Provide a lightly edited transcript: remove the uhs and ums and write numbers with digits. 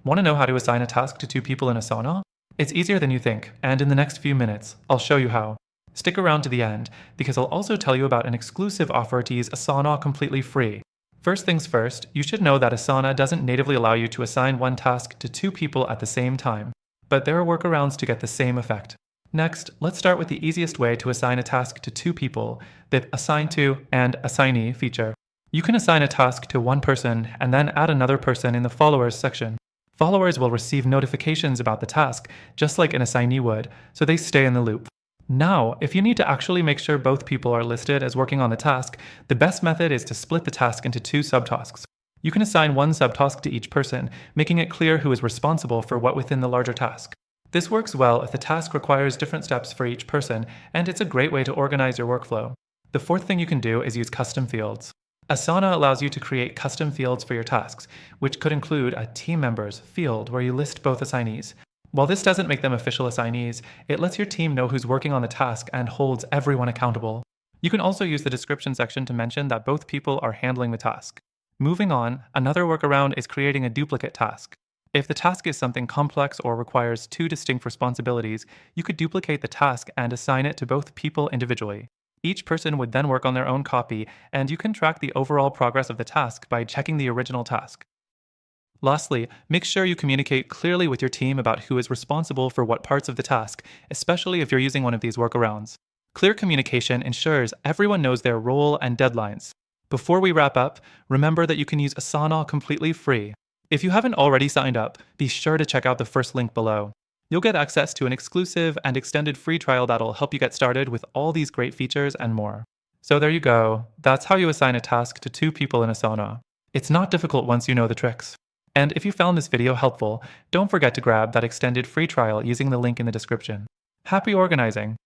Want to know how to assign a task to two people in Asana? It's easier than you think, and in the next few minutes, I'll show you how. Stick around to the end, because I'll also tell you about an exclusive offer to use Asana completely free. First things first, you should know that Asana doesn't natively allow you to assign one task to two people at the same time, but there are workarounds to get the same effect. Next, let's start with the easiest way to assign a task to two people, the Assign To and Assignee feature. You can assign a task to one person and then add another person in the Followers section. Followers will receive notifications about the task, just like an assignee would, so they stay in the loop. Now, if you need to actually make sure both people are listed as working on the task, the best method is to split the task into two subtasks. You can assign one subtask to each person, making it clear who is responsible for what within the larger task. This works well if the task requires different steps for each person, and it's a great way to organize your workflow. The fourth thing you can do is use custom fields. Asana allows you to create custom fields for your tasks, which could include a team members field where you list both assignees. While this doesn't make them official assignees, it lets your team know who's working on the task and holds everyone accountable. You can also use the description section to mention that both people are handling the task. Moving on, another workaround is creating a duplicate task. If the task is something complex or requires two distinct responsibilities, you could duplicate the task and assign it to both people individually. Each person would then work on their own copy, and you can track the overall progress of the task by checking the original task. Lastly, make sure you communicate clearly with your team about who is responsible for what parts of the task, especially if you're using one of these workarounds. Clear communication ensures everyone knows their role and deadlines. Before we wrap up, remember that you can use Asana completely free. If you haven't already signed up, be sure to check out the first link below. You'll get access to an exclusive and extended free trial that'll help you get started with all these great features and more. So there you go. That's how you assign a task to two people in Asana. It's not difficult once you know the tricks. And if you found this video helpful, don't forget to grab that extended free trial using the link in the description. Happy organizing!